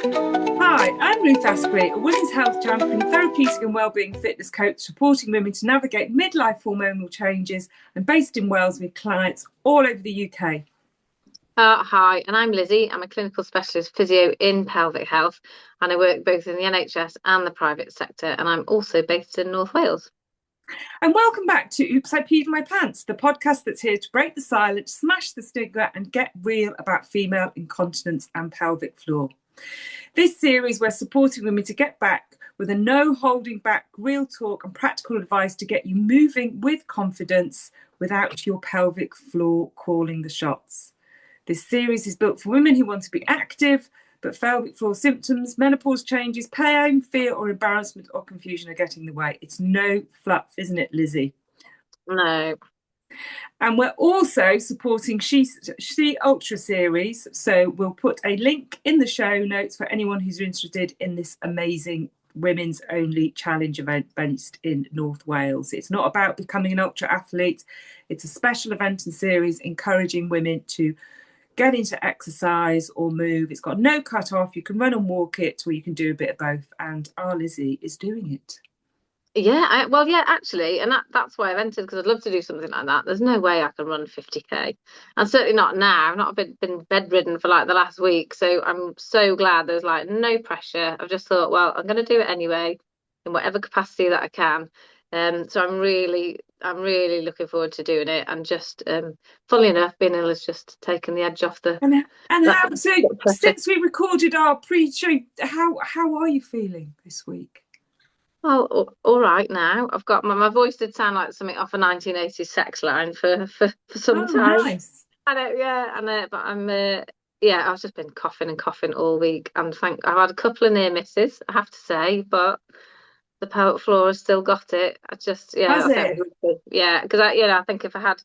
Hi, I'm Ruth, a women's health champion, therapeutic and wellbeing fitness coach, supporting women to navigate midlife hormonal changes and based in Wales with clients all over the UK. Hi, and I'm Lizzie. I'm a clinical specialist physio in pelvic health, and I work both in the NHS and the private sector, and I'm also based in North Wales. And welcome back to Oops, I Peed in My Pants, the podcast that's here to break the silence, smash the stigma, and get real about female incontinence and pelvic floor. This series, we're supporting women to get back with a no holding back, real talk and practical advice to get you moving with confidence without your pelvic floor calling the shots. This series is built for women who want to be active, but pelvic floor symptoms, menopause changes, pain, fear or embarrassment or confusion are getting in the way. It's no fluff, isn't it, Lizzie? No. And we're also supporting She Ultra series. So we'll put a link in the show notes for anyone who's interested in this amazing women's only challenge event based in North Wales. It's not about becoming an ultra athlete. It's a special event and series encouraging women to get into exercise or move. It's got no cut off. You can run and walk it, or you can do a bit of both. And our Lizzie is doing it. Yeah, actually, and that's why I've entered, because I'd love to do something like that. There's no way I can run 50k, and certainly not now. I've not been bedridden for like the last week, so I'm so glad there's like no pressure. I've just thought, well, I'm going to do it anyway, in whatever capacity that I can. So I'm really looking forward to doing it, and just funnily enough, being ill has just taken the edge off the. And that how so? Since we recorded our pre-show, how are you feeling this week? Oh, all right now. I've got my voice did sound like something off a 1980s sex line for some time. Nice. I know, yeah, but yeah, I've just been coughing and coughing all week, and I've had a couple of near misses, I have to say, but the pelvic floor has still got it. Has I think it? yeah, because I think if I had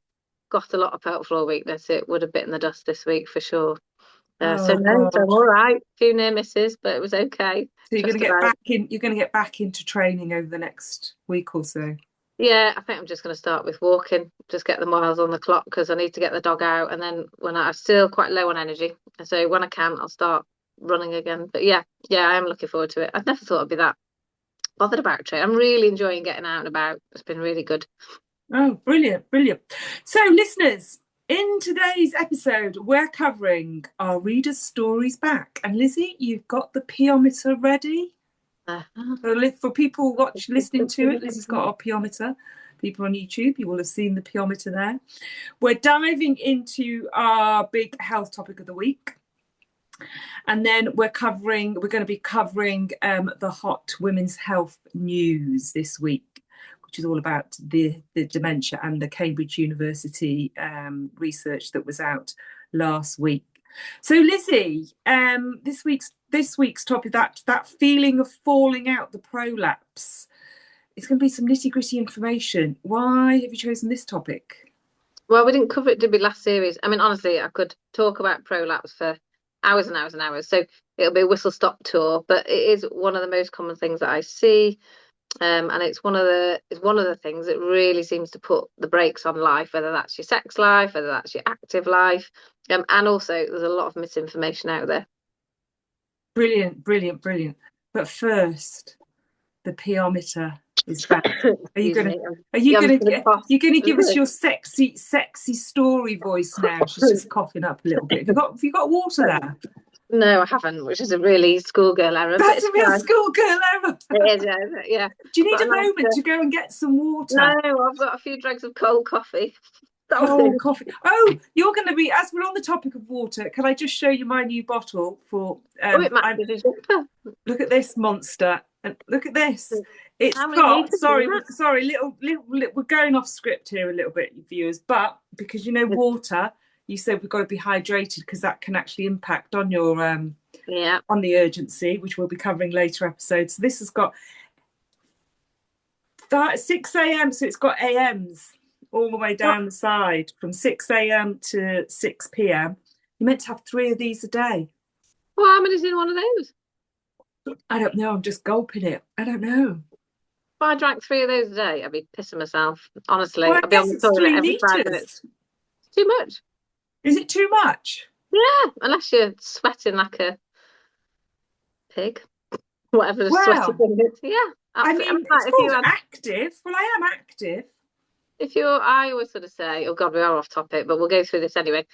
got a lot of pelvic floor weakness, it would have bitten the dust this week for sure. So Oh no, so I'm gosh. all right. Few near misses, but it was okay. So you're going to Just get about. back in. You're going to get back into training over the next week or so. Yeah, I think I'm just going to start with walking, just get the miles on the clock because I need to get the dog out. And then I'm still quite low on energy. So when I can, I'll start running again. But yeah, I am looking forward to it. I'd never thought I'd be that bothered about training. I'm really enjoying getting out and about. It's been really good. Oh, brilliant, brilliant. So, listeners, in today's episode, we're covering our readers' stories back. And Lizzie, you've got the peometer ready? Uh, For people listening to it, Lizzie's got our peometer. People on YouTube, you will have seen the peometer there. We're diving into our big health topic of the week. And then we're going to be covering the hot women's health news this week, which is all about the dementia and the Cambridge University research that was out last week. So, Lizzie, this week's topic, that feeling of falling out, the prolapse. It's going to be some nitty gritty information. Why have you chosen this topic? well, we didn't cover it, did we, last series? I mean, honestly, I could talk about prolapse for hours and hours and hours. So it'll be a whistle stop tour, but it is one of the most common things that I see. And it's one of the things that really seems to put the brakes on life, whether that's your sex life, whether that's your active life, and also there's a lot of misinformation out there. Brilliant, brilliant, brilliant. But first, the peometer is back. Are you Excuse gonna me. are you Yeah, I'm gonna just gonna cough. you're gonna give us your sexy story voice now? She's just coughing up a little bit. Have you got water there? No, I haven't, which is a really schoolgirl error, but That's it's a real fine. schoolgirl error. It is, yeah, isn't it? Yeah. Do you need Got a a nice. moment to go and get some No, water? I've got a few dregs of cold coffee. That'll Cold do. coffee. Oh, you're going to be, as we're on the topic of water, can I just show you my new bottle for, Oh, it matches your jumper. look at this monster and look at this. It's How many got, litres in that? sorry, we're going off script here a little bit, viewers, but because water, you said we've got to be hydrated because that can actually impact on your, Yeah. on the urgency, which we'll be covering later episodes. So this has got 6 a.m. So it's got AMs all the way down the side from 6 a.m. to 6 p.m. You're meant to have 3 of these a day. Well, how many's in one of those? I don't know. I'm just gulping it. I don't know. If I drank 3 of those a day, I'd be pissing myself. Well, Honestly, I I'd be on guess the it's toilet three every 5 minutes. liters. It's too much. Is it too much? Yeah, unless you're sweating like a pig, whatever the sweaty Well, thing is. Yeah, I absolutely. mean, Like, it's called active. Well, I am active. if you're, I always sort of say, oh God, we are off topic, but we'll go through this anyway.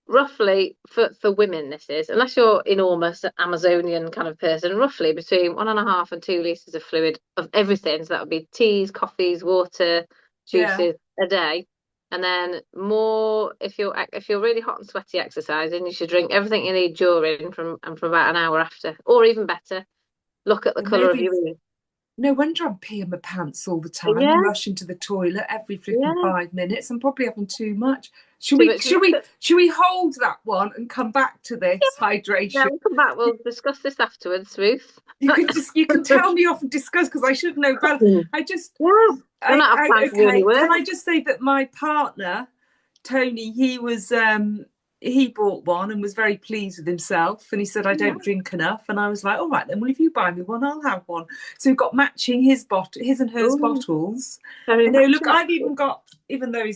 Roughly for women, this is, unless you're enormous Amazonian kind of person, roughly between 1.5 and 2 litres of fluid of everything. So that would be teas, coffees, water, Yeah. juices a day. And then more if you're really hot and sweaty exercising, you should drink everything you need during from about an hour after, or even better, look at the colour of Maybe your urine. no wonder I'm peeing my pants all the time Yeah, and rushing to the toilet every flipping yeah, 5 minutes. I'm probably having too much. Should too we much. should we should we hold that one and come back to this Yeah, hydration? we'll come back. We'll discuss this afterwards, Ruth. You can tell me off and discuss because I should know better. I just Yeah, we'll not have time to do any okay. work. Can I just say that my partner Tony, he bought one and was very pleased with himself. And he said, I Yeah. don't drink enough. And I was like, all right, then, well, if you buy me one, I'll have one. So we've got matching his and hers Oh, bottles. very I know, look, matching actually. even though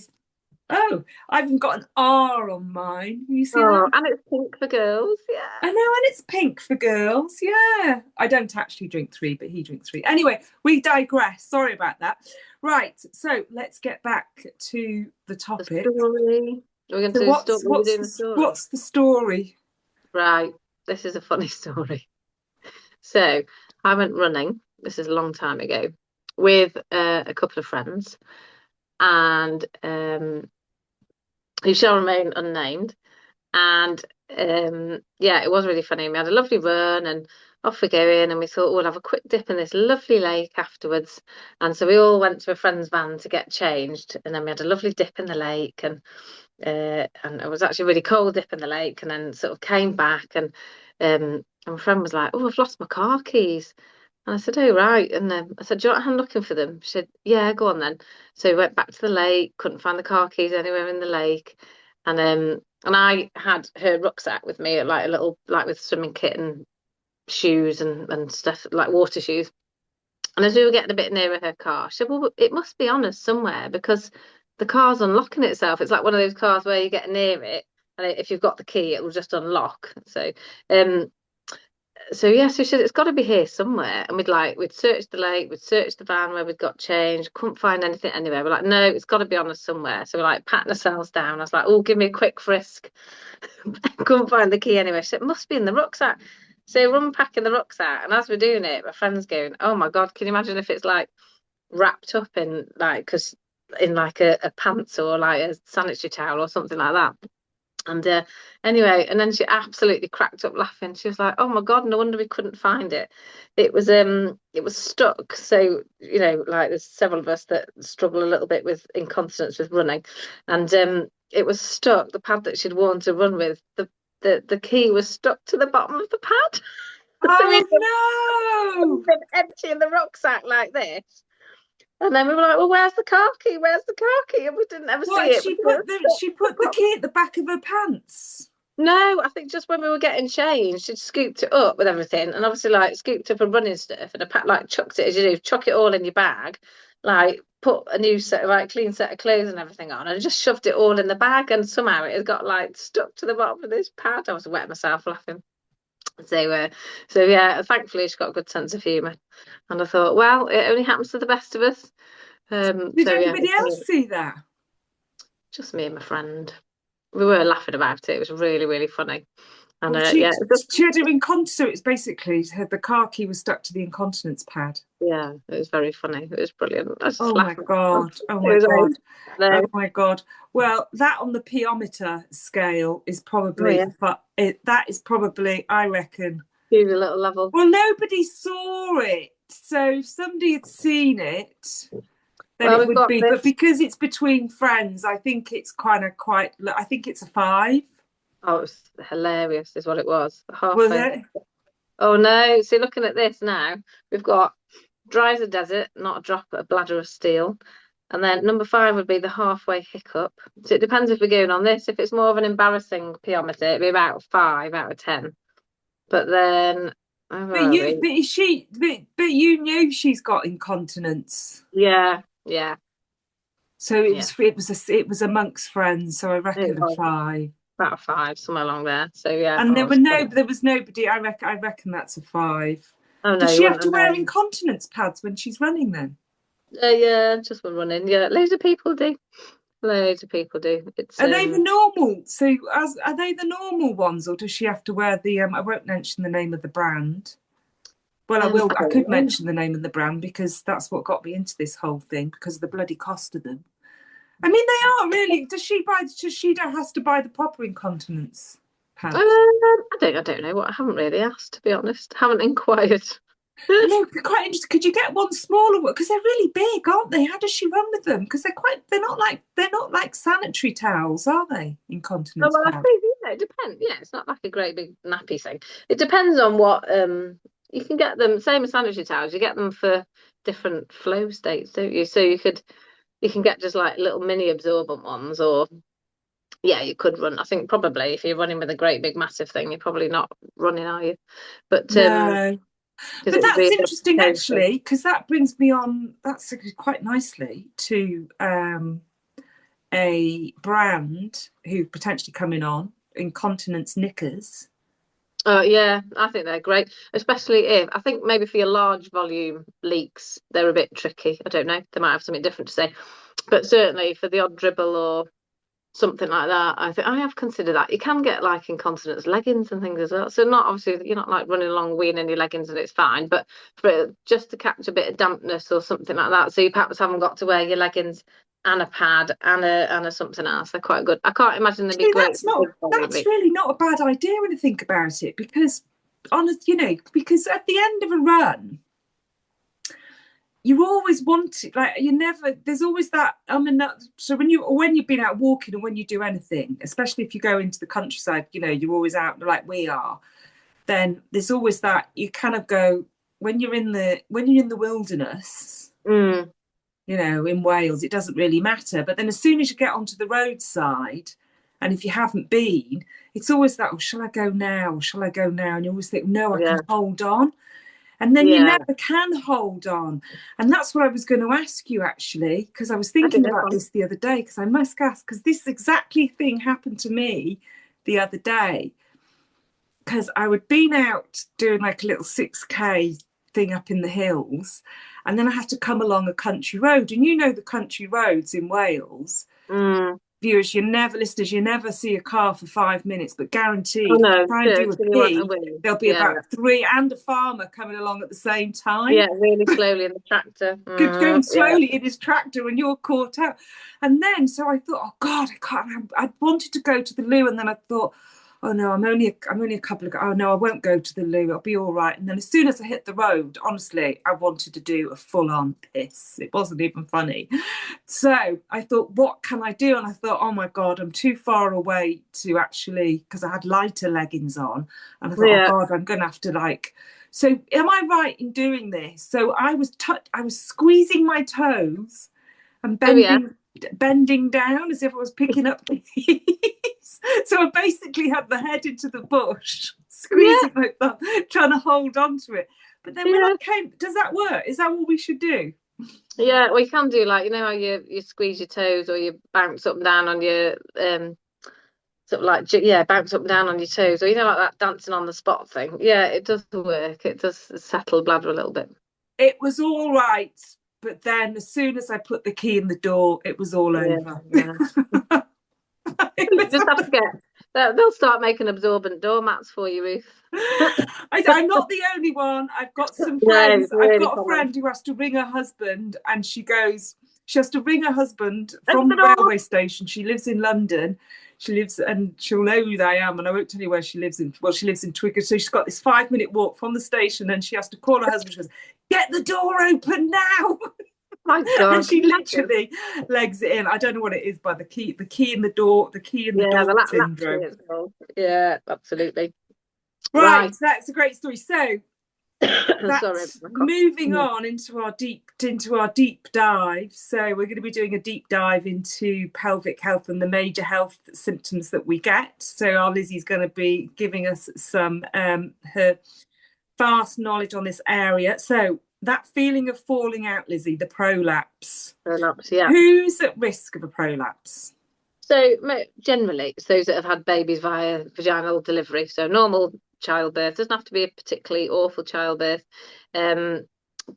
I've even got an R on mine. You see that? Oh, and it's pink for girls. I know, Yeah. and it's pink for girls. Yeah. I don't actually drink three, but he drinks three. Anyway, we digress. Sorry about that. Right. So let's get back to the The topic. story. We're going to So do the story. We're doing the story. what's the story? Right. This is a funny story. So I went running. This is a long time ago with a couple of friends, and who shall remain unnamed. And yeah, it was really funny. We had a lovely run and off we go in, and we thought, oh, we'll have a quick dip in this lovely lake afterwards. And so we all went to a friend's van to get changed, and then we had a lovely dip in the lake, and it was actually really cold dip in the lake, and then sort of came back, and my friend was like, oh, I've lost my car keys. And I said, oh, right. And I said, do you want a hand looking for them? She said, yeah, go on then. So we went back to the lake, couldn't find the car keys anywhere in the lake. And I had her rucksack with me, like a little, like with swimming kit and shoes and stuff, like water shoes. And as we were getting a bit nearer her car, she said, well, it must be on us somewhere because the car's unlocking itself. It's like one of those cars where you get near it, and if you've got the key, it will just unlock. Um, so yeah, so she said it's got to be here somewhere. And we'd searched the lake, we'd searched the van where we'd got changed, couldn't find anything anywhere. We're like, no, it's got to be on us somewhere. So we're like patting ourselves down. I was like, oh, give me a quick frisk. Couldn't find the key anywhere. She said, it must be in the rucksack. So we're unpacking the rucksack, and as we're doing it, my friend's going, oh my God, can you imagine if it's like wrapped up in like, because in like a pants or like a sanitary towel or something like that. And anyway, and then she absolutely cracked up laughing. She was like, "Oh my God, no wonder we couldn't find it. It was stuck." So, you know, like there's several of us that struggle a little bit with incontinence with running. And it was stuck, the pad that she'd worn to run with, the key was stuck to the bottom of the pad. So Oh we'd been emptying the rucksack like this. And then we were like, well, where's the car key? Where's the car key? And we didn't ever no! see What it because it was she stuck. put the key at the back of her pants? No, I think just when we were getting changed, she'd scooped it up with everything, and obviously like scooped up her running stuff, and a pack like chucked it as you do, chuck it all in your bag, like put a new set of like clean set of clothes and everything on, and just shoved it all in the bag, and somehow it had got like stuck to the bottom of this pad. I was wetting myself laughing. So yeah, thankfully she's got a good sense of humour, and I thought, well, it only happens to the best of us. Did So yeah, anybody else see that? just me and my friend. We were laughing about it. It was really, really funny. And Well, yeah, she had her incontinence. So it's basically the car key was stuck to the incontinence pad. yeah, it was very funny. It was brilliant. I was just Oh my laughing. God! Oh It my was God! no. Oh my God! Well, that on the piometer scale is Oh probably yeah, that is probably, I reckon. huge little level. Well, nobody saw it, so if somebody had seen it, then Well, it we've would got be. But this. because it's between friends, I think it's kind of quite. I think it's a 5. Oh, it was hilarious, is what it was. Was Halfway. it? Oh no! See, looking at this now, we've got dry as a desert, not a drop, but a bladder of steel. And then number 5 would be the halfway hiccup. So it depends if we're going on this. If it's more of an embarrassing pyometer, it'd be about 5 out of 10. But then, where are we? But you knew she's got incontinence. Yeah, yeah, So yeah. it was amongst friends. So I It reckon a was. 5. about 5, somewhere along there. So yeah, And there was nobody. I reckon that's a 5. Oh no, Does you she have wouldn't to have wear known. incontinence pads when she's running then? Yeah, just one running. Yeah, loads of people do. Loads of people do. It's Are they the normal? So, are they the normal ones, or does she have to wear the? I won't mention the name of the brand. Well, I will. I I don't could know. mention the name of the brand because that's what got me into this whole thing because of the bloody cost of them. I mean, they are really. Does she buy? Does she has to buy the proper incontinence pads? I don't know what. I haven't really asked, to be honest. Haven't inquired. I know, quite interesting. Could you get one smaller one? Because they're really big, aren't they? How does she run with them? Because they're not like sanitary towels, are they? Oh, Incontinence well, I pads. suppose, yeah, it depends. Yeah, it's not like a great big nappy thing. It depends on what you can get them. Same as sanitary towels, you get them for different flow states, don't you? So you can get just like little mini absorbent ones, or yeah, you could run. I think probably if you're running with a great big massive thing, you're probably not running, are you? But No, because but it that's really interesting depends. actually, because that brings me on. That's quite nicely to a brand who potentially coming on incontinence knickers. Yeah, I think they're great, especially if I think maybe for your large volume leaks, they're a bit tricky. I don't know. They might have something different to say, but certainly for the odd dribble or something like that, I think I have considered that. You can get like incontinence leggings and things as well. So not obviously you're not like running along weeing in your leggings and it's fine, but for just to catch a bit of dampness or something like that. So you perhaps haven't got to wear your leggings and a pad and a something else. They're quite good. I can't imagine they'd be See, great for big volume that's leaks. really not a bad idea when I think about it, because honest, because at the end of a run, you always want it, like you never. There's always that. I mean, so when you've been out walking or when you do anything, especially if you go into the countryside, you're always out like we are. Then there's always that you kind of go when you're in the wilderness. Mm, In Wales, it doesn't really matter. But then as soon as you get onto the roadside, and if you haven't been, it's always that, oh, shall I go now? Shall I go now? And you always think, no, I yeah, can hold on. And then you yeah. never can hold on. And that's what I was going to ask you actually, because I was I think thinking that's about fun. this the other day, because I must ask, because this exactly thing happened to me the other day. Because I had been out doing like a little 6K thing up in the hills, and then I had to come along a country road. And the country roads in Wales, Mm. viewers, listeners, you never see a car for 5 minutes, but Oh guaranteed if you no, try and sure, do it's a gonna want a pee, wee. there'll be Yeah, about three and a farmer coming along at the same time. yeah, really slowly in the tractor. Going Yeah, slowly in his tractor and you're caught out. And then, so I thought, oh God, I can't. I wanted to go to the loo, and then I thought, oh no, I'm only a couple of. Oh no, I won't go to the loo. It'll be all right. And then as soon as I hit the road, honestly, I wanted to do a full on piss. It wasn't even funny. So I thought, what can I do? And I thought, oh my God, I'm too far away to actually, because I had lighter leggings on, and I thought, oh yeah. God, I'm going to have to like. So am I right in doing this? So I was squeezing my toes and Oh yeah, bending down as if I was picking up keys. So I basically had the head into the bush, yeah, squeezing my thumb, trying to hold on to it. But then when I yeah, came, does that work? Is that what we should do? yeah. We can do like how you squeeze your toes or you bounce up and down on your sort of like yeah, bounce up and down on your toes, or like that dancing on the spot thing. Yeah, it does work. It does settle bladder a little bit. It was all right. But then as soon as I put the key in the door, it was all Yeah, over. yeah. You just have to get. They'll start making absorbent doormats for you, Ruth. I'm not the only one. I've got some Yeah, friends. it's I've really got a common. friend who has to ring her husband, and she has to ring her husband Open from the the door. railway station. She lives in London. And she'll know who I am, and I won't tell you where she lives in. Well, she lives in Twickenham, so she's got this 5 minute walk from the station, and she has to call her husband. She goes, "Get the door open now!" My And God, can she you imagine? literally legs it in. I don't know what it is by the key in the door, the key in the Yeah, the door latchkey syndrome. it's called. Yeah, absolutely. Right, Right. that's a great story. So Sorry, that's my cough. moving Yeah. on into our deep dive. So we're going to be doing a deep dive into pelvic health and the major health symptoms that we get. So our Lizzie's going to be giving us some her vast knowledge on this area. So that feeling of falling out, Lizzie, the prolapse. Prolapse, yeah. Who's at risk of a prolapse? So generally, it's those that have had babies via vaginal delivery. So normal childbirth doesn't have to be a particularly awful childbirth. Um,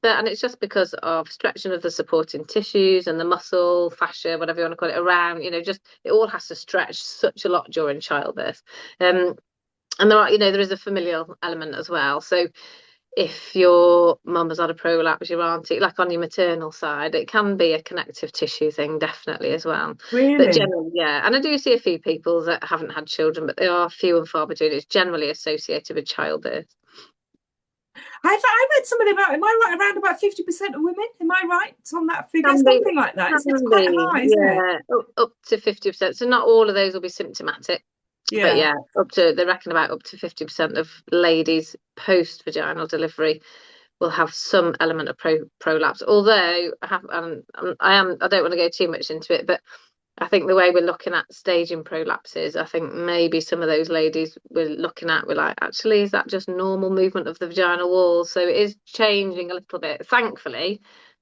and it's just because of stretching of the supporting tissues and the muscle, fascia, whatever you want to call it, around, just it all has to stretch such a lot during childbirth. Um, and there is a familial element as well. So if your mum has had a prolapse, your auntie, like on your maternal side, it can be a connective tissue thing, definitely as well. But Really? generally, yeah. And I do see a few people that haven't had children, but they are few and far between. It's generally associated with childbirth. I've read something about, am I right, around about 50% of women? Am I right on that figure? Can be, Something like that. It's can quite be, high, isn't it? yeah, up to 50%. So not all of those will be symptomatic. But Yeah. yeah, they reckon about up to 50% of ladies post vaginal delivery will have some element of prolapse. Although I don't want to go too much into it, but I think the way we're looking at staging prolapses, I think maybe some of those ladies we're like, actually, is that just normal movement of the vaginal wall? So it is changing a little bit, thankfully,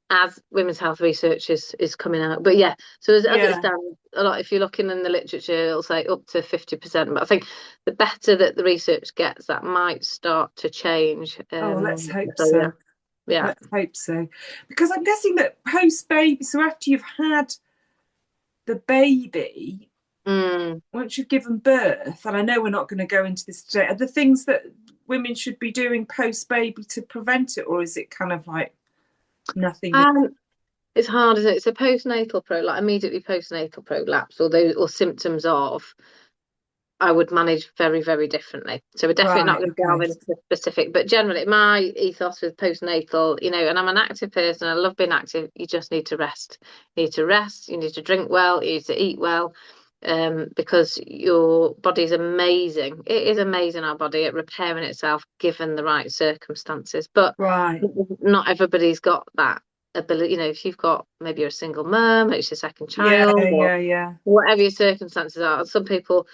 as women's health research is coming out. But yeah, so as it Yeah. stands, a lot, if you're looking in the literature, it'll say up to 50%. But I think the better that the research gets, that might start to change. Oh, let's hope So yeah, so. yeah. Let's hope so. Because I'm guessing that post baby, so after you've had the baby, Mm. once you've given birth, and I know we're not going to go into this today, are the things that women should be doing post baby to prevent it, or is it kind of like nothing? Um, it's hard, isn't it? It's a postnatal like immediately postnatal prolapse, or symptoms of, I would manage very, very differently. So we're definitely not Right, going to delve okay. into the specific, but generally my ethos with postnatal, and I'm an active person, I love being active. You just need to rest. You need to rest, you need to drink well, you need to eat well, because your body is amazing. It is amazing, our body, at repairing itself given the right circumstances. But Right. not everybody's got that ability. If you've got, maybe you're a single mum, it's your second Yeah, child, or yeah, yeah. whatever your circumstances are. Some people,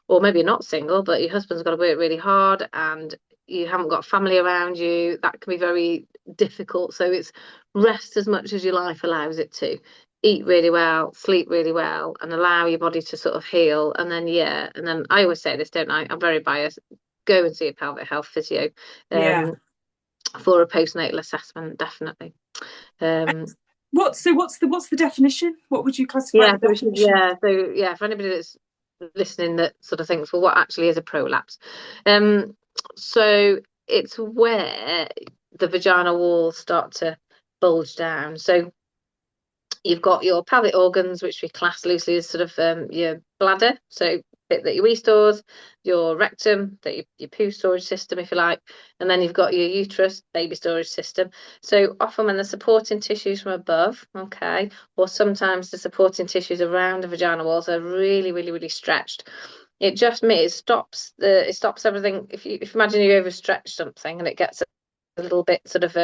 or maybe you're not single, but your husband's got to work really hard and you haven't got family around you. That can be very difficult. So it's rest as much as your life allows it to. Eat really well, sleep really well, and allow your body to sort of heal. And then, yeah, and then I always say this, don't I? I'm very biased. Go and see a pelvic health physio Yeah. um, for a postnatal assessment, definitely. Um, What's the definition? What would you classify Yeah, the definition? for anybody that's listening that sort of thinks, well, what actually is a prolapse? So it's where the vaginal walls start to bulge down. So you've got your pelvic organs, which we class loosely as sort of your bladder, so bit that your wee stores, your rectum, that your poo storage system, if you like, and then you've got your uterus, baby storage system. So often when the supporting tissues from above, okay, or sometimes the supporting tissues around the vaginal walls are really, really, really stretched. It stops everything. If you imagine you overstretch something and it gets a little bit sort of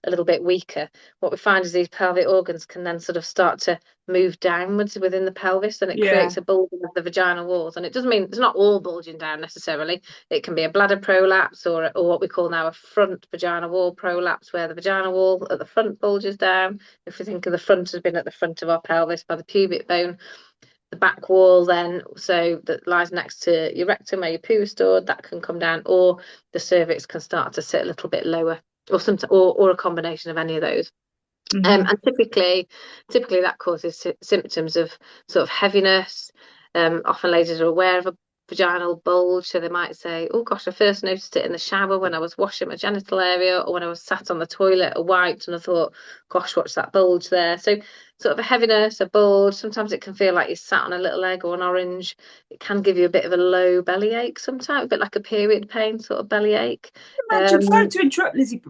a little bit weaker, what we find is these pelvic organs can then sort of start to move downwards within the pelvis, and it Yeah. creates a bulging of the vaginal walls. And it doesn't mean it's not all bulging down necessarily. It can be a bladder prolapse, or what we call now a front vaginal wall prolapse, where the vaginal wall at the front bulges down. If we think of the front as being at the front of our pelvis by the pubic bone, the back wall then, so that lies next to your rectum where your poo is stored, that can come down, or the cervix can start to sit a little bit lower, or or a combination of any of those. Hmm. And typically that causes symptoms of sort of heaviness. Often ladies are aware of a vaginal bulge, so they might say, "Oh gosh, I first noticed it in the shower when I was washing my genital area, or when I was sat on the toilet or wiped, and I thought, gosh, what's that bulge there?" So sort of a heaviness, a bulge. Sometimes it can feel like you sat on a little egg or an orange. It can give you a bit of a low belly ache sometimes, a bit like a period pain sort of belly ache. Imagine, sorry Um, to interrupt, Lizzie,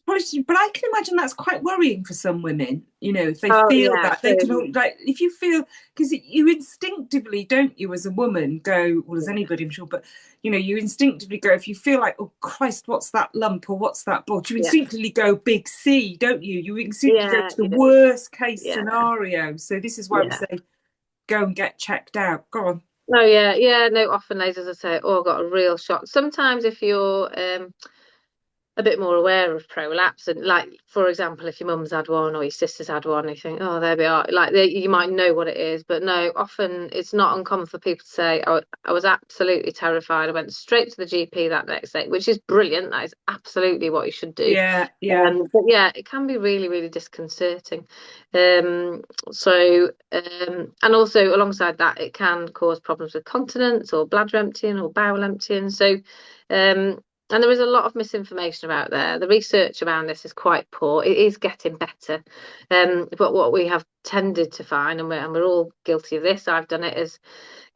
but I can imagine that's quite worrying for some women. If they oh feel yeah, that they can, so like, if you feel, because you instinctively, don't you, as a woman, go, well, as yeah, anybody, I'm sure, but you instinctively go, if you feel like, oh Christ, what's that lump or what's that bulge? You yeah, instinctively go big C, don't you? You instinctively go yeah, to the you do. worst case Yeah, scenario. So this is why we yeah. say go and get checked out. Go on. Oh yeah. No, often ladies will say, "Oh, I got a real shock." Sometimes if you're a bit more aware of prolapse. And like, for example, if your mum's had one or your sister's had one, you think, oh, there we are. Like you might know what it is, but no, often it's not uncommon for people to say, oh, I was absolutely terrified. I went straight to the GP that next day, which is brilliant. That is absolutely what you should do. Yeah, yeah, But yeah, it can be really, really disconcerting. Um, and also alongside that, it can cause problems with continence or bladder emptying or bowel emptying. So, and there is a lot of misinformation about there. The research around this is quite poor. It is getting better. But what we have tended to find, and we're all guilty of this, I've done it, is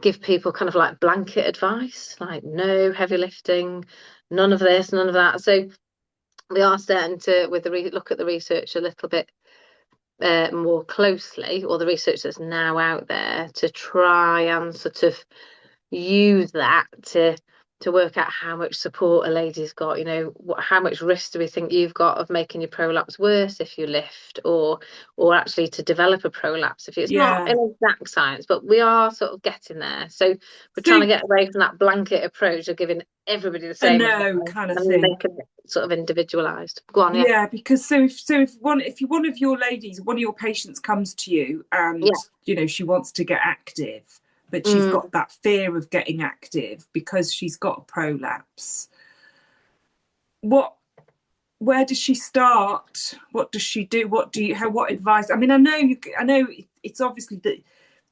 give people kind of like blanket advice, like no heavy lifting, none of this, none of that. So we are starting to, with the look at the research a little bit more closely, or the research that's now out there, to try and sort of use that to work out how much support a lady's got. You know, how much risk do we think you've got of making your prolapse worse if you lift, or actually to develop a prolapse if you, it's not yeah. an exact science, but we are sort of getting there. So we're trying to So get away from that blanket approach of giving everybody the a same advice no kind of and thing. making it sort of individualized. Go on, yeah. Yeah, because so if one of your ladies, one of your patients comes to you and Yeah. she wants to get active, but she's got Mm. that fear of getting active because she's got a prolapse. What Where does she start? What does she do? What advice? I mean, I know it's obviously that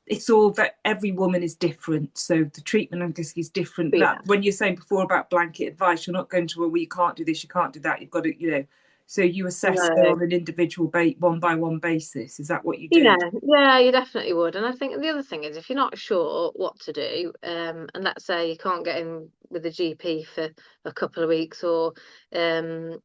it's all that every woman is different, so the treatment I guess is different. Yeah. That when you're saying before about blanket advice, you're not going to, well, you can't do this, you can't do that, you've got to. So you assess her No. on an individual one by one basis. Is that what you Yeah, do? yeah, you definitely would. And I think the other thing is, if you're not sure what to do, and let's say you can't get in with the GP for a couple of weeks, um,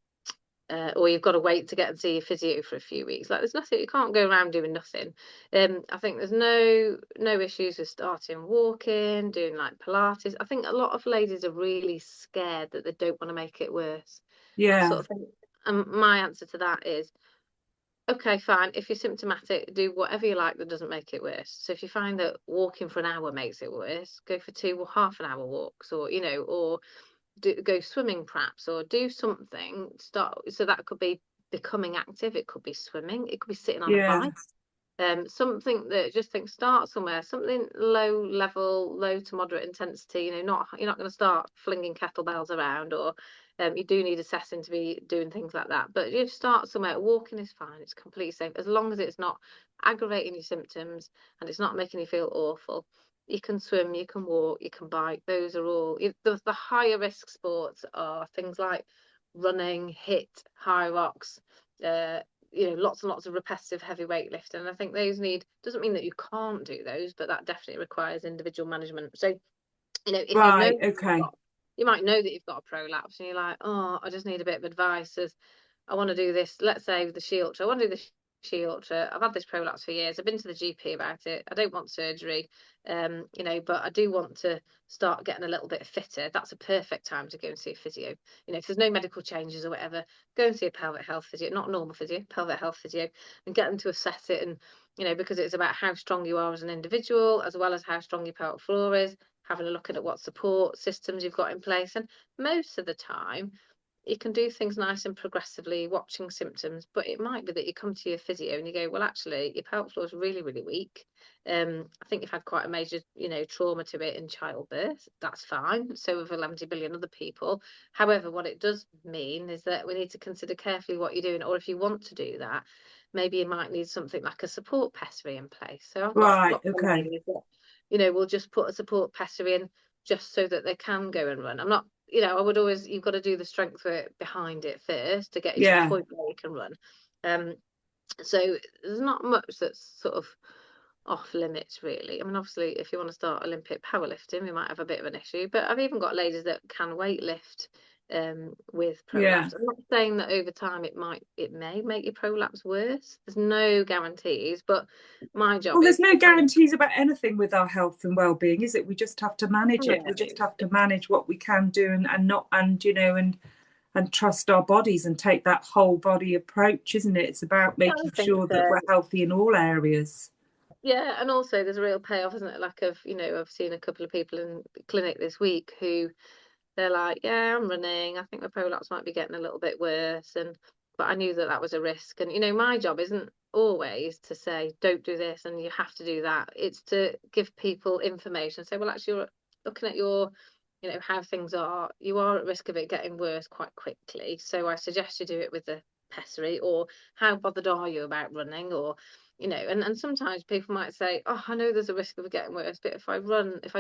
or you've got to wait to get and see your physio for a few weeks. Like, there's nothing, you can't go around doing nothing. I think there's no issues with starting walking, doing like Pilates. I think a lot of ladies are really scared that they don't want to make it worse. I Yeah, sort of think, and my answer to that is, okay, fine. If you're symptomatic, do whatever you like that doesn't make it worse. So if you find that walking for an hour makes it worse, go for two or half an hour walks, or or go swimming perhaps, or do something. Start. So that could be becoming active. It could be swimming. It could be sitting on a yeah, bike. Something that, just think, start somewhere, something low level, low to moderate intensity. Not, you're not going to start flinging kettlebells around, or you do need assessing to be doing things like that. But you start somewhere. Walking is fine. It's completely safe as long as it's not aggravating your symptoms and it's not making you feel awful. You can swim, you can walk, you can bike. Those are all the higher risk sports are things like running, hit, high rocks, uh, lots and lots of repetitive heavy weightlifting. And I think those doesn't mean that you can't do those, but that definitely requires individual management. So, if you know right, okay, you might know that you've got a prolapse and you're like, oh, I just need a bit of advice as I want to do this. Let's say with the She Ultra, I want to do the She Ultra. I've had this prolapse for years. I've been to the GP about it. I don't want surgery, but I do want to start getting a little bit fitter. That's a perfect time to go and see a physio. If there's no medical changes or whatever, go and see a pelvic health physio, not a normal physio, pelvic health physio, and get them to assess it. And because it's about how strong you are as an individual, as well as how strong your pelvic floor is, having a look at what support systems you've got in place. And most of the time, you can do things nice and progressively, watching symptoms, but it might be that you come to your physio and you go, well, actually, your pelvic floor is really, really weak. I think you've had quite a major, trauma to it in childbirth. That's fine. So have 11 billion other people. However, what it does mean is that we need to consider carefully what you're doing, or if you want to do that, maybe you might need something like a support pessary in place. So I've got right, lots of okay, ladies that, we'll just put a support pessary in just so that they can go and run. I'm not, I would always, you've got to do the strength work behind it first to get you to the yeah, point where you can run. So there's not much that's sort of off limits, really. I mean, obviously, if you want to start Olympic powerlifting, we might have a bit of an issue. But I've even got ladies that can weight lift with yeah. prolapse. I'm not saying that over time it may make your prolapse worse. There's no guarantees, but my Well, job there's is no to kind of, guarantees about anything with our health and well-being, is it? We just have to manage it. We just no, have to manage what we can do, and not, and trust our bodies and take that whole body approach, isn't it? It's about I making think sure so. that we're healthy in all areas. Yeah, and also there's a real payoff, isn't it? Like, I've seen a couple of people in the clinic this week who they're like, yeah, I'm running. I think my prolapse might be getting a little bit worse. But I knew that that was a risk. And, my job isn't always to say, don't do this and you have to do that. It's to give people information. Say, well, actually, you're looking at your, how things are, you are at risk of it getting worse quite quickly. So I suggest you do it with the pessary, or how bothered are you about running, or and sometimes people might say, oh, I know there's a risk of it getting worse, but if I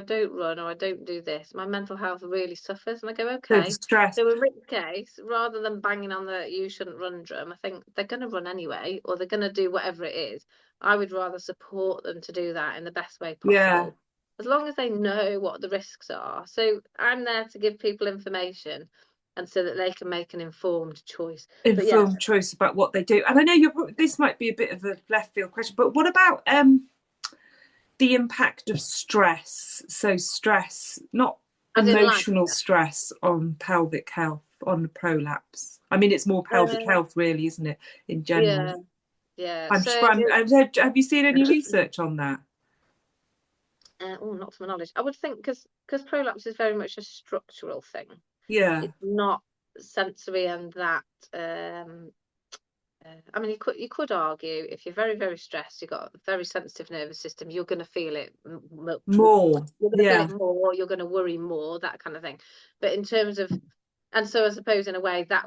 don't run, or I don't do this, my mental health really suffers. And I go, So the okay, stress. so in which case, rather than banging on the you shouldn't run drum, I think they're going to run anyway, or they're going to do whatever it is. I would rather support them to do that in the best way possible, as long as they know what the risks are. So I'm there to give people information, and so that they can make an informed choice. Choice about what they do. And I know this might be a bit of a left field question, but what about the impact of stress? So stress, not emotional stress, on pelvic health, on the prolapse. I mean, it's more pelvic health, really, isn't it, in general? Yeah. Have you seen any research on that? Not to my knowledge. I would think because prolapse is very much a structural thing. Yeah. It's not sensory, and that I mean, you could argue if you're very, very stressed, you've got a very sensitive nervous system, you're going to feel it more. You're going to feel it more. You're going to worry more, that kind of thing. But in terms of, and so I suppose in a way that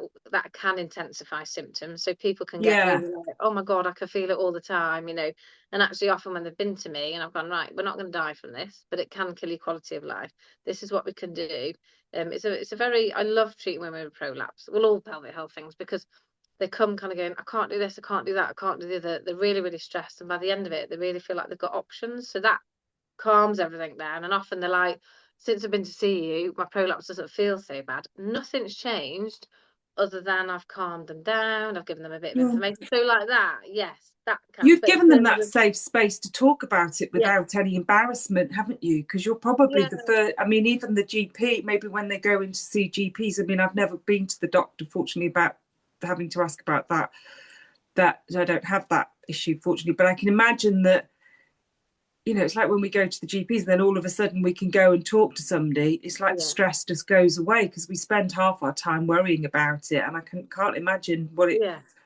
can intensify symptoms. So people can get really like, oh my God, I can feel it all the time, And actually, often when they've been to me and I've gone, right, we're not going to die from this, but it can kill your quality of life. This is what we can do. It's a very, I love treating women with prolapse. Well, all pelvic health things, because they come kind of going, I can't do this, I can't do that, I can't do the other. They're really, really stressed. And by the end of it, they really feel like they've got options. So that calms everything down. And often they're like, since I've been to see you, my prolapse doesn't feel so bad. Nothing's changed other than I've calmed them down. I've given them a bit of information. So like that, yes, that can. You've given them that safe space to talk about it without any embarrassment, haven't you? Because you're probably the first. I mean, even the GP, maybe when they go in to see GPs. I mean, I've never been to the doctor, fortunately, about having to ask about that I don't have that issue, fortunately, but I can imagine that it's like when we go to the GPs and then all of a sudden we can go and talk to somebody. It's like the stress just goes away, because we spend half our time worrying about it, and I can't imagine what it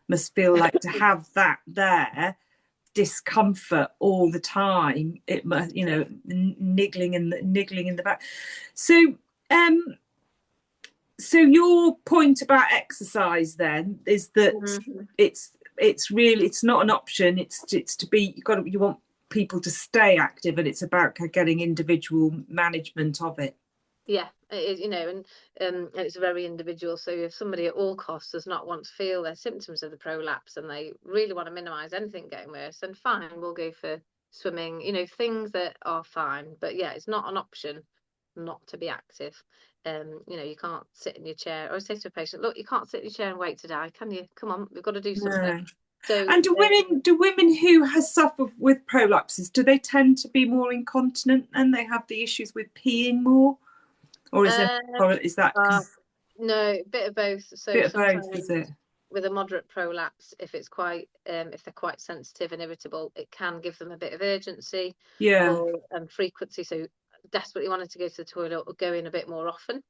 must feel like to have that discomfort all the time. It must, niggling in the back. So your point about exercise then is that it's not an option. It's to be, you want people to stay active, and it's about getting individual management of it. Yeah, it is, and it's very individual. So if somebody at all costs does not want to feel their symptoms of the prolapse and they really want to minimize anything getting worse, then fine, we'll go for swimming, things that are fine. But yeah, it's not an option not to be active. You can't sit in your chair. I always say to a patient, look, you can't sit in your chair and wait to die, can you? Come on, we've got to do something. No. So, and do women who have suffered with prolapses, do they tend to be more incontinent and they have the issues with peeing more, or is that no, a bit of both? So bit of both, is it? With a moderate prolapse, if they're quite sensitive and irritable, it can give them a bit of urgency or frequency. So desperately wanting to go to the toilet or go in a bit more often.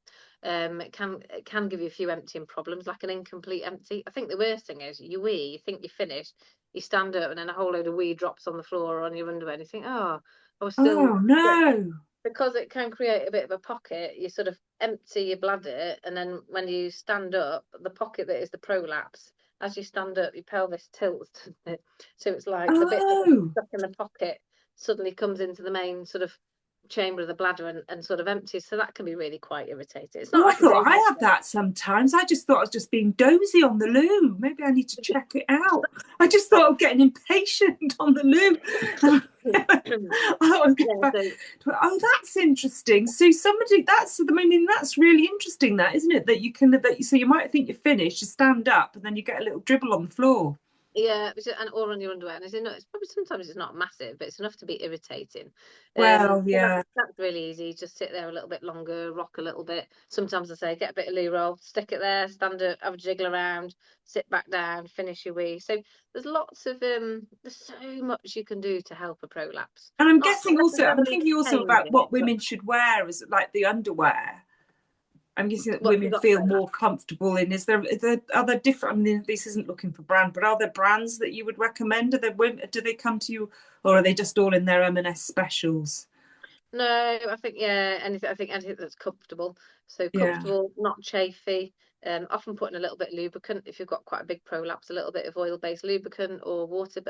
It can give you a few emptying problems, like an incomplete empty. I think the worst thing is you think you're finished, you stand up and then a whole load of wee drops on the floor or on your underwear and you think, oh, I was still... Oh no! Because it can create a bit of a pocket, you sort of empty your bladder, and then when you stand up, the pocket that is the prolapse, as you stand up, your pelvis tilts, doesn't it? So it's like the bit that's stuck in the pocket suddenly comes into the main sort of chamber of the bladder and sort of empties. So that can be really quite irritating. It's not I thought I have that sometimes. I just thought I was just being dozy on the loo. Maybe I need to check it out. I just thought of getting impatient on the loo. Oh, that's interesting. So that's really interesting, that, isn't it? That you might think you're finished, you stand up, and then you get a little dribble on the floor. Yeah, or on your underwear, and it's probably sometimes it's not massive, but it's enough to be irritating. Well, that's really easy. Just sit there a little bit longer, rock a little bit. Sometimes I say get a bit of loo roll, stick it there, stand up, have a jiggle around, sit back down, finish your wee. So there's lots of there's so much you can do to help a prolapse. And I'm thinking also about what women should wear as like the underwear. I'm guessing that What have you women got to feel say that? more comfortable in. Are there different? I mean, this isn't looking for brand, but are there brands that you would recommend? Are there women? Do they come to you, or are they just all in their M&S specials? No, I think anything. I think anything that's comfortable. So Yeah. comfortable, not chafy. Often putting a little bit of lubricant if you've got quite a big prolapse, a little bit of oil-based lubricant or water,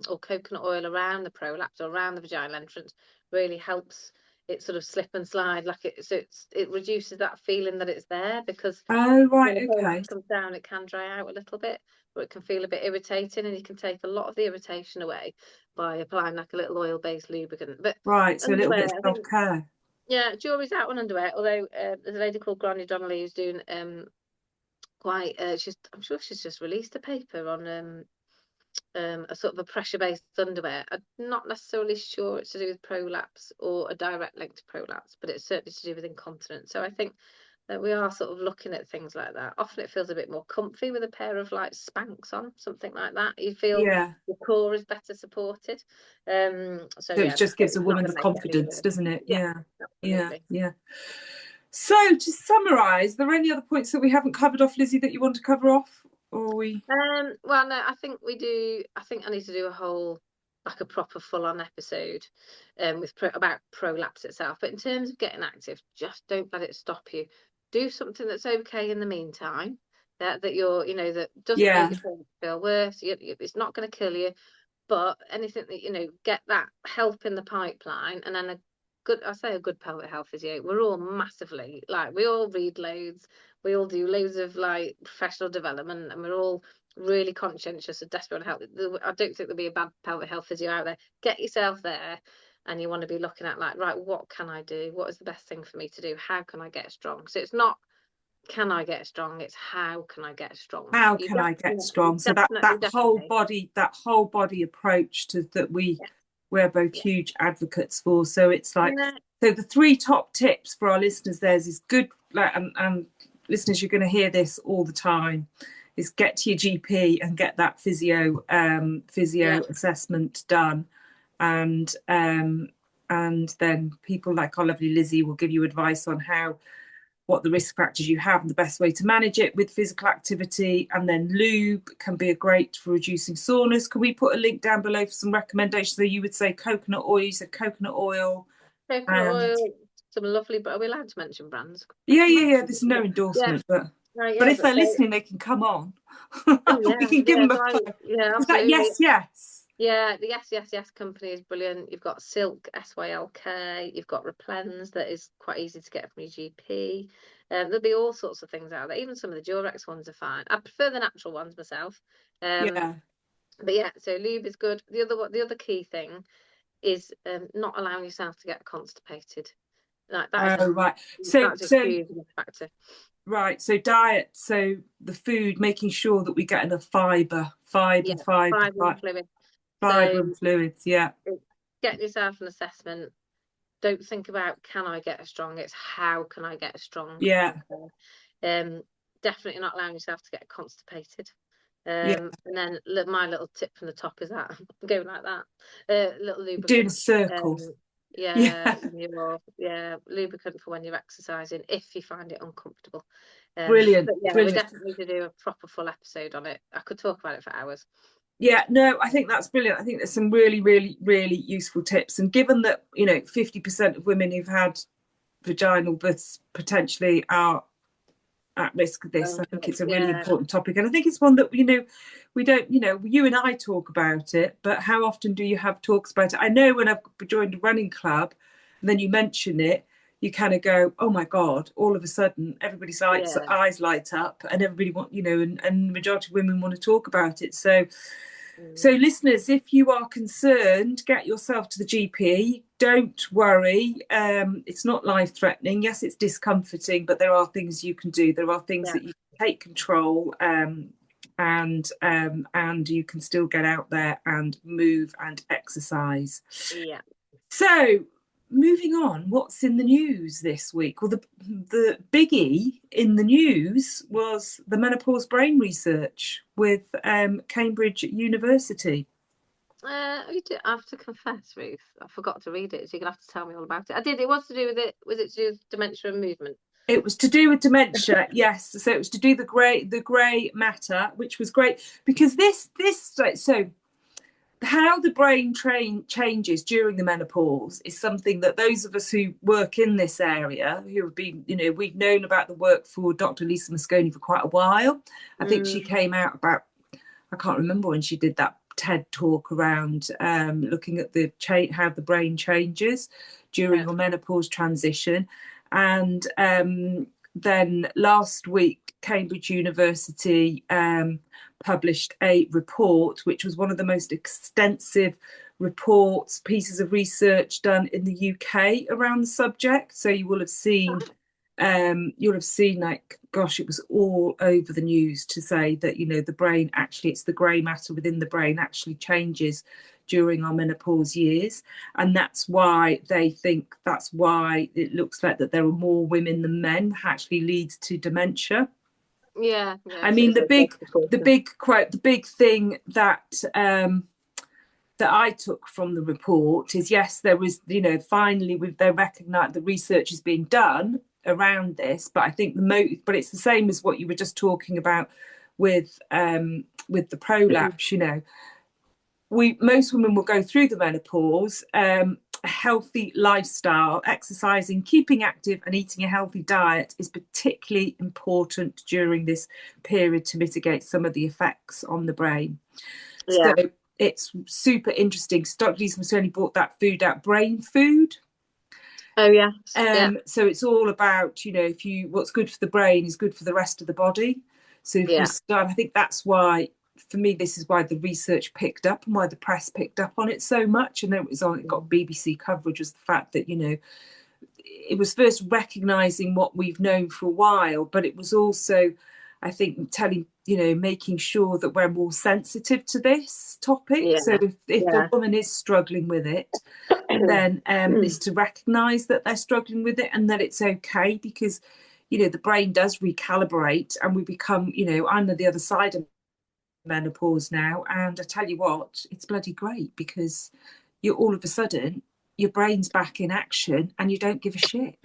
or coconut oil around the prolapse or around the vaginal entrance really helps it sort of slip and slide like it. So it reduces that feeling that it's there, because Oh, when right. the Okay. prolapse comes down, it can dry out a little bit, or it can feel a bit irritating, and you can take a lot of the irritation away by applying like a little oil-based lubricant. But Right. So a little bit underwear, of I think, self-care. yeah, jury's out on underwear. Although there's a lady called Granny Donnelly who's doing quite. I'm sure she's just released a paper on a sort of a pressure-based underwear. I'm not necessarily sure it's to do with prolapse or a direct link to prolapse, but it's certainly to do with incontinence. So I think that we are sort of looking at things like that. Often it feels a bit more comfy with a pair of like Spanx on, something like that. You feel Yeah. your core is better supported. So So it yeah, just gives a it's not woman going the to make it any confidence, worse. doesn't it? Yeah, Yeah. Yeah. absolutely. Yeah. So to summarise, are there any other points that we haven't covered off, Lizzie, that you want to cover off? Or we? Well, no, I think we do. I think I need to do a whole, like a proper full-on episode, about prolapse itself. But in terms of getting active, just don't let it stop you. Do something that's okay in the meantime. That you're, that doesn't make Yeah. your prolapse feel worse. It's not going to kill you, but anything that get that help in the pipeline, and then I say a good pelvic health physio. We're all massively, like, we all read loads, we all do loads of like professional development, and we're all really conscientious and desperate to help. I don't think there'll be a bad pelvic health physio out there. Get yourself there, and you want to be looking at, like, right, what can I do? What is the best thing for me to do? How can I get strong? So it's not can I get strong, it's how can I get strong. How can I get strong? So Definitely. that whole body approach to that Yeah, we're both yeah, huge advocates for. So it's like, yeah, so the three top tips for our listeners there's is good, like, and listeners, you're going to hear this all the time, is get to your GP and get that physio yeah, assessment done, and then people like our lovely Lizzie will give you advice on what the risk factors you have and the best way to manage it with physical activity. And then lube can be a great for reducing soreness. Can we put a link down below for some recommendations? So you would say coconut oil, you said coconut oil. coconut And oil, some lovely, but are we allowed to mention brands? I yeah, can yeah, yeah. mention There's them. no Yeah, endorsement, right, but yeah, if but they're so, listening, they can come on. oh We yeah, can give yeah, them a so plug. yeah, Is that absolutely. yes, yes? Yeah, the Yes company is brilliant. You've got Silk, SYLK. You've got Replens, that is quite easy to get from your GP. There'll be all sorts of things out there. Even some of the Durex ones are fine. I prefer the natural ones myself. Um, Yeah. but yeah, so lube is good. The other key thing is not allowing yourself to get constipated. Like that is Oh, right. that's a So huge factor. right. So diet. So the food, making sure that we get enough fibre, fibre, Yeah, fibre, fibre and fluid. fibre So and fluids. Yeah. get yourself an assessment. Don't think about can I get a strong, it's how can I get a strong. Yeah. Okay. Definitely not allowing yourself to get constipated. Yeah. And then my little tip from the top is that go like that. Little Doing a lubricant. circle. Yeah, Yeah. lubricant for when you're exercising if you find it uncomfortable. Brilliant. But yeah, we Brilliant. definitely need to do a proper full episode on it. I could talk about it for hours. Yeah, no, I think that's brilliant. I think there's some really, really, really useful tips. And given that, 50% of women who've had vaginal births potentially are at risk of this, I think it's a really Yeah, important topic. And I think it's one that, we don't, you and I talk about it, but how often do you have talks about it? I know when I've joined a running club and then you mention it, you kind of go, oh my God, all of a sudden everybody's yeah, eyes light up and everybody and the majority of women want to talk about it. So, mm, listeners, if you are concerned, get yourself to the GP. Don't worry. It's not life threatening. Yes, it's discomforting, but there are things you can do. There are things yeah, that you can take control, and you can still get out there and move and exercise. yeah. So, moving on, what's in the news this week? Well, the biggie in the news was the menopause brain research with Cambridge University. I have to confess, Ruth, I forgot to read it, so you're gonna have to tell me all about it. I did. It was to do with it. Was it to do with dementia and movement? It was to do with dementia, yes. So it was to do the grey matter, which was great because this so how the brain changes during the menopause is something that those of us who work in this area, who have been, we've known about the work for Dr. Lisa Mosconi for quite a while. I think she came out about, I can't remember when she did that TED talk around looking at how the brain changes during your menopause transition. And then last week, Cambridge University published a report, which was one of the most extensive pieces of research done in the UK around the subject. So you will have seen, like, gosh, it was all over the news to say that, the brain actually, it's the grey matter within the brain actually changes during our menopause years. And that's why it looks like that there are more women than men actually leads to dementia. Yeah. I mean, the big thing that that I took from the report is, yes, there was, finally they recognise the research is being done around this, but I think but it's the same as what you were just talking about with the prolapse. Most women will go through the menopause. A healthy lifestyle, exercising, keeping active, and eating a healthy diet is particularly important during this period to mitigate some of the effects on the brain. Yeah. So it's super interesting. Dr. Lisa Mosconi brought that food out, brain food. Oh yes. Yeah. So it's all about, what's good for the brain is good for the rest of the body. So if we start, I think that's why, for me, this is why the research picked up and why the press picked up on it so much. And then it got BBC coverage, was the fact that, it was first recognising what we've known for a while, but it was also, I think, making sure that we're more sensitive to this topic. Yeah. So if a woman is struggling with it, then is to recognise that they're struggling with it and that it's okay, because, the brain does recalibrate and we become, I'm on the other side of menopause now, and I tell you what, it's bloody great, because you're all of a sudden your brain's back in action and you don't give a shit.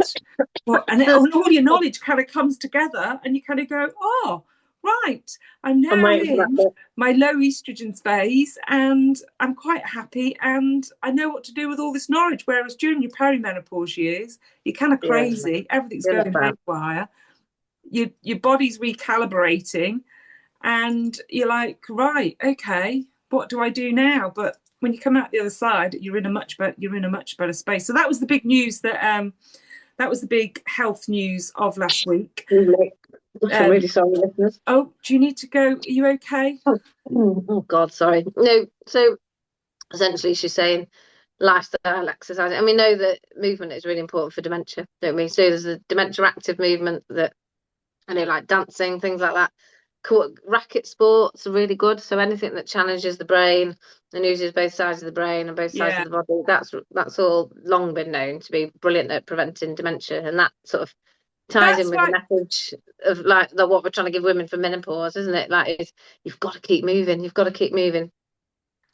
And all your knowledge kind of comes together and you kind of go, oh, right, I'm now in my low estrogen phase and I'm quite happy and I know what to do with all this knowledge. Whereas during your perimenopause years, you're kind of crazy, everything's going haywire, your body's recalibrating, and you're like, right, okay, what do I do now? But when you come out the other side, you're in a much better space. So that was the big news that was the big health news of last week. I'm really sorry, listeners. Oh, do you need to go? Are you okay? Oh God, sorry. No. So essentially, she's saying lifestyle, exercise, and we know that movement is really important for dementia, don't we? So there's a dementia active movement that, like dancing, things like that. Racket sports are really good. So anything that challenges the brain and uses both sides of the brain and both sides of the body, that's all long been known to be brilliant at preventing dementia. And that sort of ties in with the message of like what we're trying to give women for menopause, isn't it? Like, you've got to keep moving. You've got to keep moving.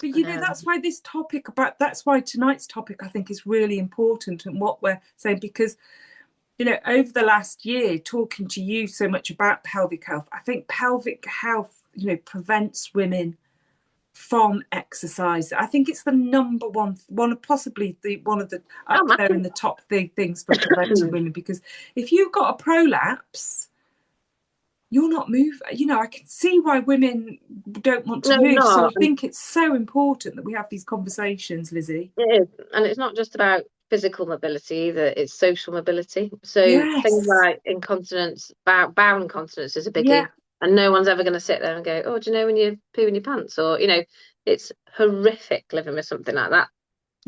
But that's why tonight's topic, I think, is really important, and what we're saying, because over the last year, talking to you so much about pelvic health, I think pelvic health, prevents women from exercise. I think it's the number one of the up there in the top things for preventing women, because if you've got a prolapse, you're not moving. I can see why women don't want to move. So I think it's so important that we have these conversations, Lizzie. It is, and it's not just about physical mobility either, it's social mobility. So things like incontinence, bowel incontinence is a biggie, and no one's ever going to sit there and go, oh, do you know when you poo in your pants? Or it's horrific living with something like that.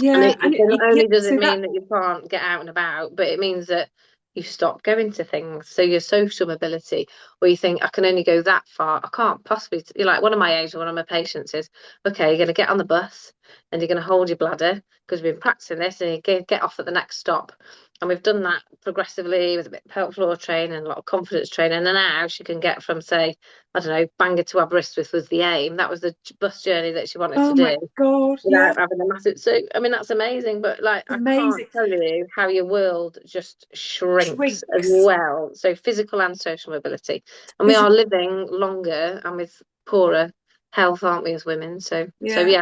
And not only does it mean that you can't get out and about, but it means that you stop going to things. So your social mobility, or you think, I can only go that far, I can't possibly. You're like, one of my age, one of my patients is, okay, you're going to get on the bus, and you're going to hold your bladder because we've been practicing this, and you get off at the next stop. And we've done that progressively with a bit of pelvic floor training and a lot of confidence training. And now she can get from, say, I don't know, Bangor to Aberystwyth was the aim. That was the bus journey that she wanted to Oh do my God, yeah. without having a massive. So, I mean, that's amazing. But like, I can't Amazing. tell you how your world just shrinks as Shrinks. well. So physical and social mobility. And we are Physical. living longer and with poorer health, aren't we, as women? So Yeah. yeah.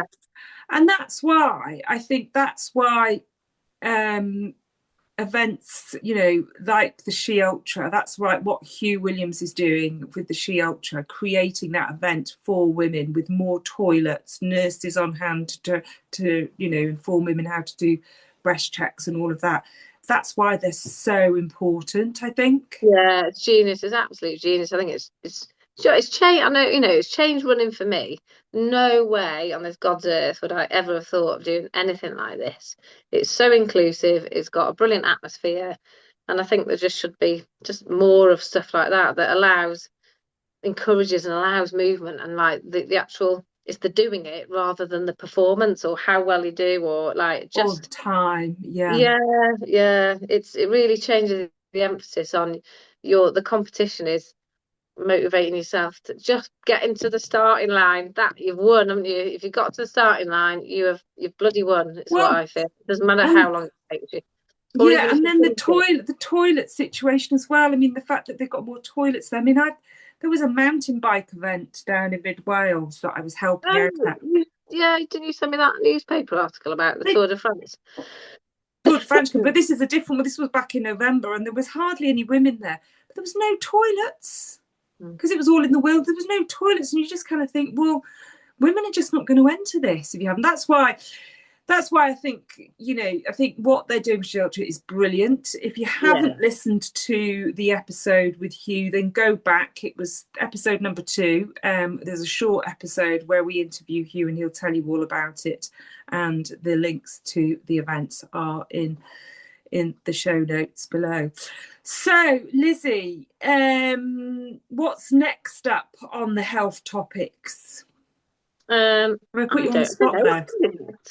And that's why I think events, like the She Ultra, that's right, what Hugh Williams is doing with the She Ultra, creating that event for women with more toilets, nurses on hand to inform women how to do breast checks and all of that. That's why they're so important, I think. Yeah, it's genius. It's absolute genius. I think it's change. I know, it's change running for me. No way on this God's earth would I ever have thought of doing anything like this. It's so inclusive. It's got a brilliant atmosphere, and I think there just should be just more of stuff like that encourages and allows movement, and like the actual. It's the doing it rather than the performance or how well you do, or like All the just time. Yeah. yeah. It really changes the emphasis on the competition is motivating yourself to just get into the starting line. That you've won, haven't you? If you got to the starting line, you've bloody won. It's what Well, I feel. It doesn't matter and how long it takes you, or yeah, even if and you then finish it. the toilet situation as well. I mean, the fact that they've got more toilets there. I mean, there was a mountain bike event down in mid Wales that I was helping out Oh, at. yeah, didn't you send me that newspaper article about the They Tour de France? Tour de France, but this is a different one. This was back in November, and there was hardly any women there. But there was no toilets because it was all in the world. There was no toilets, and you just kind of think, well, women are just not going to enter this if you haven't. That's why I think, I think what they're doing with Shelter is brilliant. If you Yeah. haven't listened to the episode with Hugh, then go back. It was episode number 2. There's a short episode where we interview Hugh and he'll tell you all about it. And the links to the events are in the show notes below. So, Lizzie, what's next up on the health topics? I I put you on the don't spot know. there.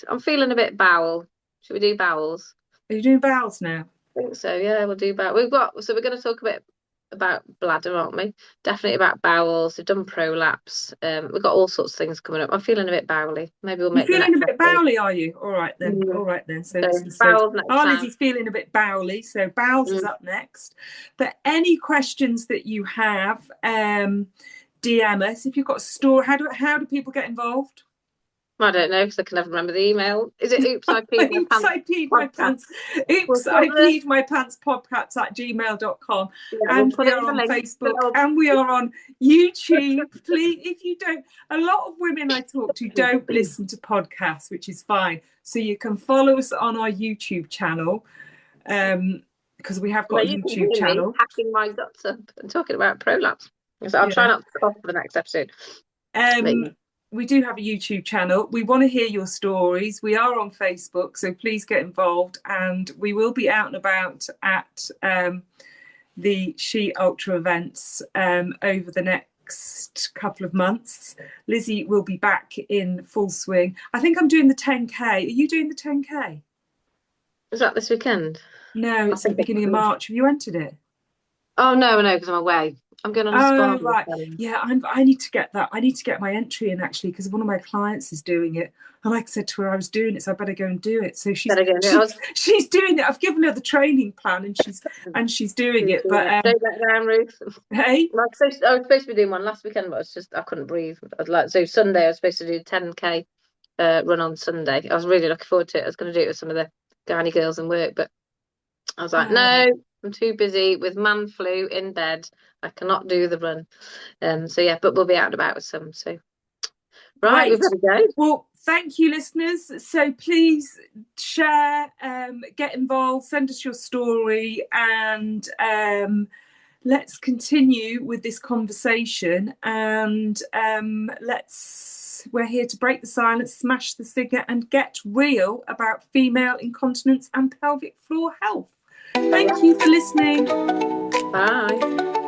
I'm feeling a bit bowel. Should we do bowels? Are you doing bowels now? I think so. Yeah, we'll do bowel. We're going to talk a bit about bladder, aren't we? Definitely about bowels. We've done prolapse. We've got all sorts of things coming up. I'm feeling a bit bowely. Maybe we'll You're make the feeling a next bit episode. bowly, are you? All right then. Mm. All right then. So, So so bowels next time. Lizzie's feeling a bit bowly, so bowels is up next. But any questions that you have, DM us. If you've got a story, how do people get involved? I don't know because I can never remember the email. Is it oops, I peed my Oops, pants? I peed my pants. Oops, We'll I peed my pants podcast at gmail.com. Yeah, and we'll put we it in are the on link Facebook below. and we are on YouTube. Please, if you don't, a lot of women I talk to don't listen to podcasts, which is fine. So you can follow us on our YouTube channel. Because we have got a YouTube channel. Hacking my guts up and talking about prolapse. So I'll try not to cough for the next episode. We do have a YouTube channel. We want to hear your stories. We are on Facebook, so please get involved. And we will be out and about at the She Ultra events over the next couple of months. Lizzie will be back in full swing. I think I'm doing the 10K. Are you doing the 10K? Is that this weekend? No, it's at the beginning of March. Have you entered it? Oh, no, because I'm away. I'm going on a spa. Right. Yeah, I need to get that. I need to get my entry in actually because one of my clients is doing it. And like I said to her, I was doing it, so I better go and do it. So she's doing it. I've given her the training plan, and she's doing it. But don't let down, Ruth. Hey, I was supposed to be doing one last weekend, but I couldn't breathe. So Sunday I was supposed to do 10K run on Sunday. I was really looking forward to it. I was going to do it with some of the gynae girls in work, but I was like, no, I'm too busy with man flu in bed. I cannot do the run. So yeah, but we'll be out and about with some. So right, we've got to go. Well, thank you, listeners. So please share, get involved, send us your story, and let's continue with this conversation. And we're here to break the silence, smash the stigma, and get real about female incontinence and pelvic floor health. Thank you for listening. Bye.